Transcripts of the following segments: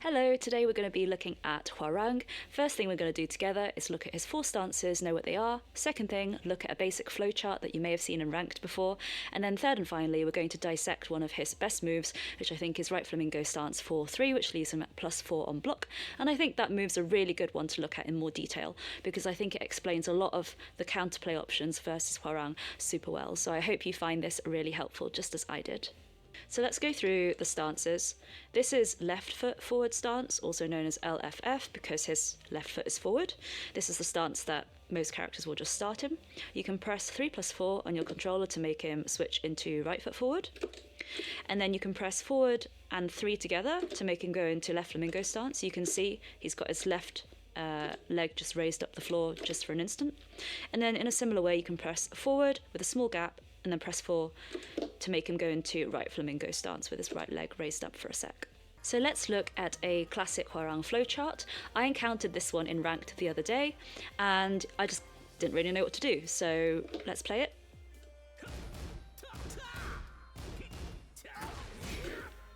Hello, today we're going to be looking at Hwoarang. First thing we're going to do together is look at his 4 stances, know what they are. Second thing, look at a basic flowchart that you may have seen in ranked before. And then third and finally, we're going to dissect one of his best moves, which I think is right flamingo stance 4-3, which leaves him at +4 on block. And I think that move's a really good one to look at in more detail, because I think it explains a lot of the counterplay options versus Hwoarang super well. So I hope you find this really helpful, just as I did. So let's go through the stances. This is left foot forward stance, also known as LFF, because his left foot is forward. This is the stance that most characters will just start in. You can press 3+4 on your controller to make him switch into right foot forward. And then you can press forward and 3 together to make him go into left flamingo stance. You can see he's got his left leg just raised up the floor just for an instant. And then in a similar way, you can press forward with a small gap and then press 4 to make him go into right flamingo stance with his right leg raised up for a sec. So let's look at a classic Hwoarang flowchart. I encountered this one in ranked the other day and I just didn't really know what to do, so let's play it.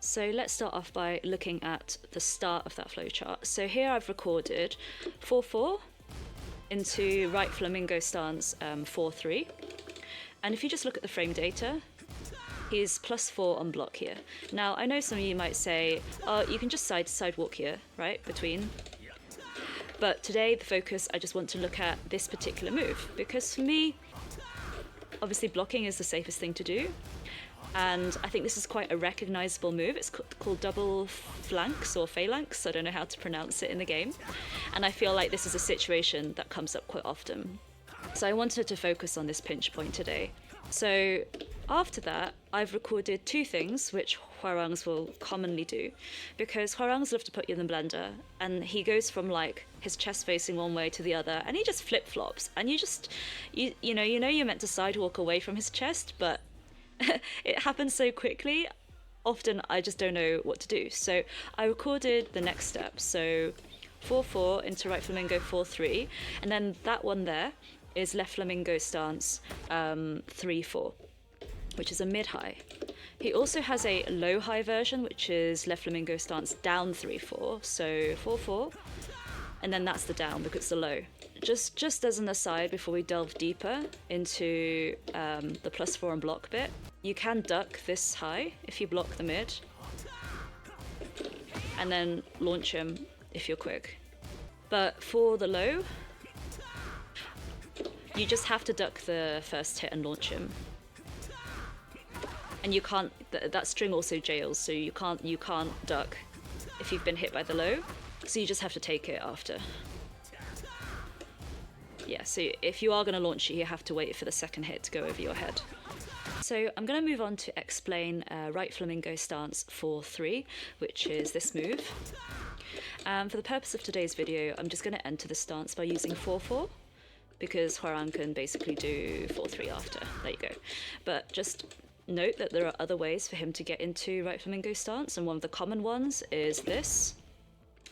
So let's start off by looking at the start of that flowchart. So here I've recorded 4-4 into right flamingo stance 4-3. And if you just look at the frame data, he's +4 on block here. Now, I know some of you might say, oh, you can just sidewalk here, right, between. But today, the focus, I just want to look at this particular move, because for me, obviously blocking is the safest thing to do. And I think this is quite a recognizable move. It's called double flanks or phalanx. I don't know how to pronounce it in the game. And I feel like this is a situation that comes up quite often. So I wanted to focus on this pinch point today. So after that, I've recorded 2 things which Hwoarangs will commonly do, because Hwoarangs love to put you in the blender, and he goes from like his chest facing one way to the other, and he just flip-flops, and you know you're meant to sidewalk away from his chest, but it happens so quickly. Often I just don't know what to do. So I recorded the next step. So 4-4 into right flamingo 4-3, and then that one there is left flamingo stance 3-4, which is a mid-high. He also has a low-high version, which is left flamingo stance down 3-4, so 4-4, and then that's the down because it's the low. Just as an aside, before we delve deeper into the +4 on block bit, you can duck this high if you block the mid, and then launch him if you're quick. But for the low, you just have to duck the first hit and launch him. And you can't, that string also jails, so you can't duck if you've been hit by the low, so you just have to take it after. Yeah, so if you are going to launch it, you have to wait for the second hit to go over your head. So I'm going to move on to explain right flamingo stance 4-3, which is this move. For the purpose of today's video, I'm just going to enter the stance by using 4-4, because Hwoarang can basically do 4-3 after. There you go. But just note that there are other ways for him to get into right flamingo stance, and one of the common ones is this,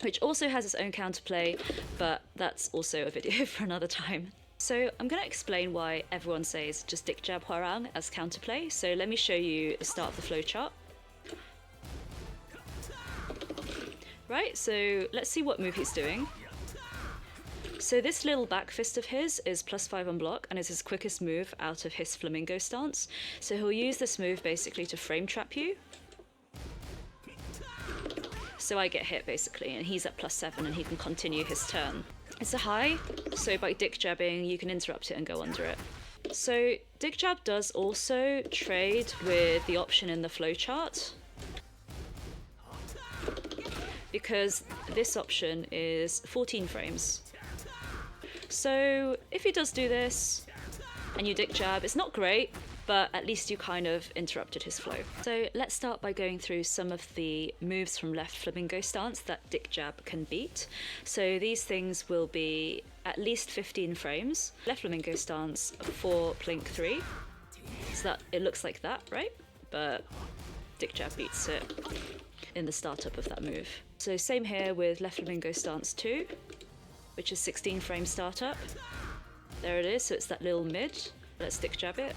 which also has its own counterplay, but that's also a video for another time. So I'm going to explain why everyone says just dick jab Hwoarang as counterplay. So let me show you the start of the flowchart. Right, so let's see what move he's doing. So this little back fist of his is +5 on block and is his quickest move out of his flamingo stance. So he'll use this move basically to frame trap you. So I get hit basically, and he's at +7 and he can continue his turn. It's a high, so by dick jabbing you can interrupt it and go under it. So dick jab does also trade with the option in the flowchart, because this option is 14 frames. So if he does do this and you dick jab, it's not great, but at least you kind of interrupted his flow. So let's start by going through some of the moves from left flamingo stance that dick jab can beat. So these things will be at least 15 frames. Left flamingo stance 4 plink 3. So that it looks like that, right? But dick jab beats it in the startup of that move. So same here with left flamingo stance 2, which is 16 frame startup. There it is, so it's that little mid. Let's dick jab it.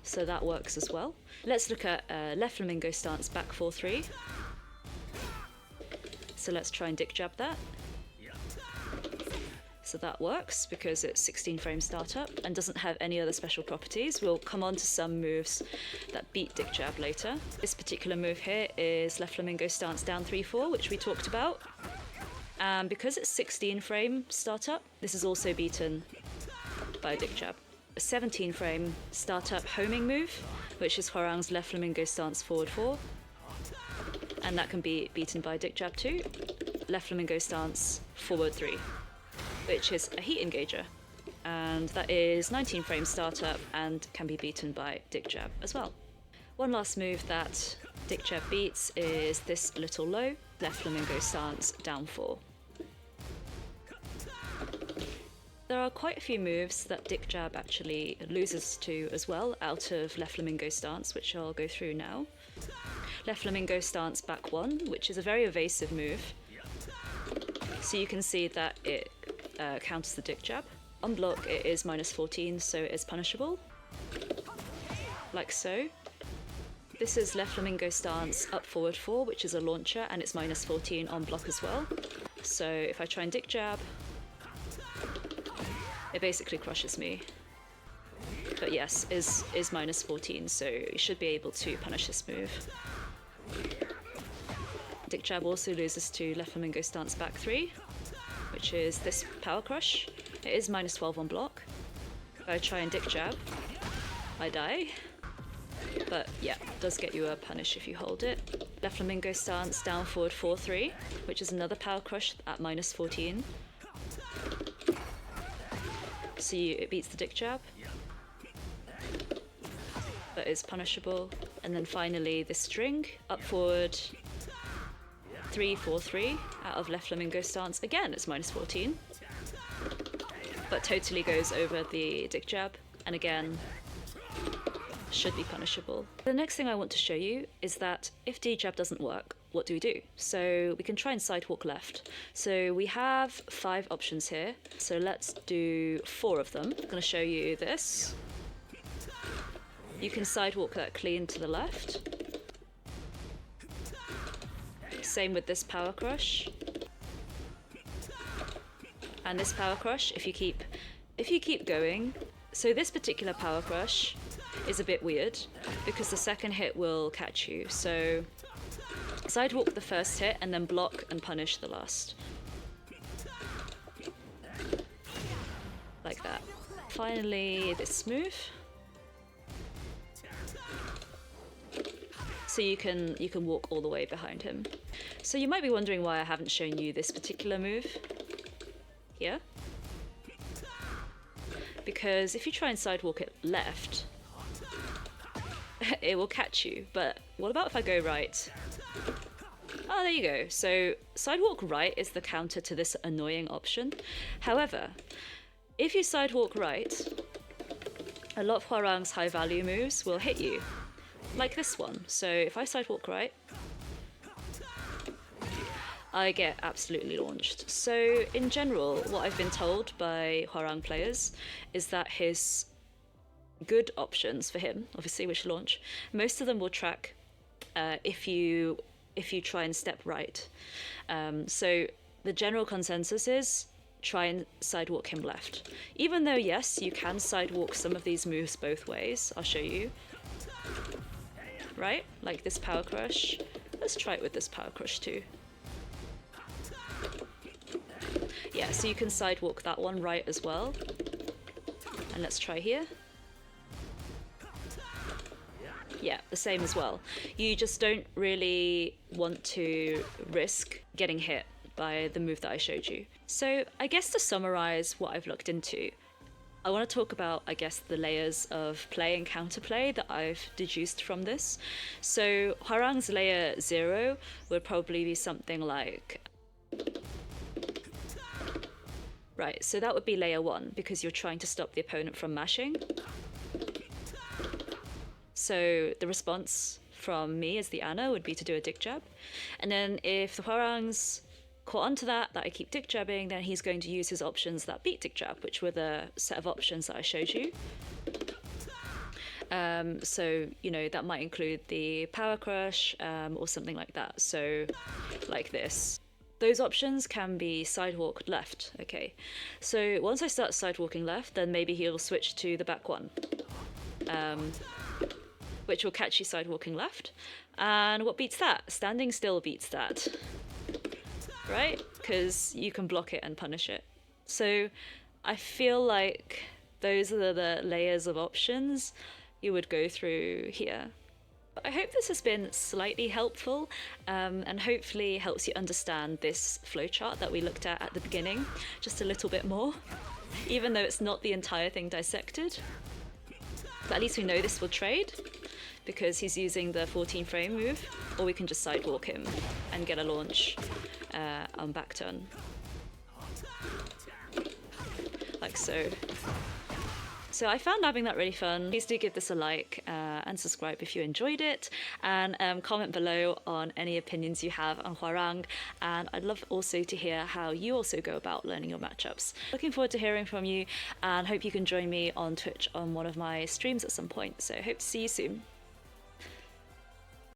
So that works as well. Let's look at left flamingo stance back 4-3. So let's try and dick jab that. So that works because it's 16 frame startup and doesn't have any other special properties. We'll come on to some moves that beat dick jab later. This particular move here is left flamingo stance down 3-4, which we talked about. And because it's 16 frame startup, this is also beaten by a dick jab. A 17 frame startup homing move, which is Hwoarang's left flamingo stance forward 4. And that can be beaten by dick jab too. Left flamingo stance forward 3. Which is a heat engager, and that is 19 frame startup and can be beaten by dick jab as well. One last move that dick jab beats is this little low, left flamingo stance down 4. There are quite a few moves that dick jab actually loses to as well out of left flamingo stance, which I'll go through now. Left flamingo stance back 1, which is a very evasive move. So you can see that it counters the dick jab. On block it is -14, so it is punishable. Like so. This is left flamingo stance up forward 4, which is a launcher, and it's -14 on block as well. So if I try and dick jab, it basically crushes me. But yes, is -14, so you should be able to punish this move. Dick jab also loses to left flamingo stance back 3, which is this power crush. It is -12 on block. If I try and dick jab, I die. But yeah, it does get you a punish if you hold it. Left flamingo stance down forward 4-3, which is another power crush at -14. So it beats the dick jab, but is punishable. And then finally this string up forward 3-4-3 out of left flamingo stance. Again, it's -14, but totally goes over the dick jab, and again, should be punishable. The next thing I want to show you is that if dick jab doesn't work, what do we do? So we can try and sidewalk left. So we have 5 options here. So let's do 4 of them. I'm going to show you this. You can sidewalk that clean to the left. Same with this power crush. And this power crush, if you keep going. So this particular power crush is a bit weird because the second hit will catch you. So sidewalk the first hit and then block and punish the last. Like that. Finally, this move. So you can walk all the way behind him. So you might be wondering why I haven't shown you this particular move here. Because if you try and sidewalk it left, it will catch you. But what about if I go right? Oh, there you go. So sidewalk right is the counter to this annoying option. However, if you sidewalk right, a lot of Hwoarang's high value moves will hit you. Like this one. So if I sidewalk right, I get absolutely launched. So in general, what I've been told by Hwoarang players is that his good options for him, obviously, which launch, most of them will track if you try and step right. So the general consensus is try and sidewalk him left. Even though, yes, you can sidewalk some of these moves both ways. I'll show you. Right? Like this power crush. Let's try it with this power crush too. Yeah, so you can sidewalk that one right as well. And let's try here. Yeah, the same as well. You just don't really want to risk getting hit by the move that I showed you. So I guess to summarize what I've looked into, I want to talk about, I guess, the layers of play and counterplay that I've deduced from this. So Hwoarang's layer 0 would probably be something like... Right, so that would be layer 1, because you're trying to stop the opponent from mashing. So the response from me as the Anna would be to do a dick jab. And then if the Hwoarang's caught onto that I keep dick jabbing, then he's going to use his options that beat dick jab, which were the set of options that I showed you. So, you know, that might include the power crush or something like that. So, like this. those options can be sidewalk left. Okay, so once I start sidewalking left, then maybe he'll switch to the back one, which will catch you sidewalking left. And what beats that? Standing still beats that, right? Because you can block it and punish it. So I feel like those are the layers of options you would go through here. I hope this has been slightly helpful, and hopefully helps you understand this flowchart that we looked at the beginning just a little bit more, even though it's not the entire thing dissected. But at least we know this will trade because he's using the 14 frame move, or we can just sidewalk him and get a launch on back turn. Like so. So I found nabbing that really fun. Please do give this a like and subscribe if you enjoyed it, and comment below on any opinions you have on Hwoarang, and I'd love also to hear how you also go about learning your matchups. Looking forward to hearing from you, and hope you can join me on Twitch on one of my streams at some point, so hope to see you soon.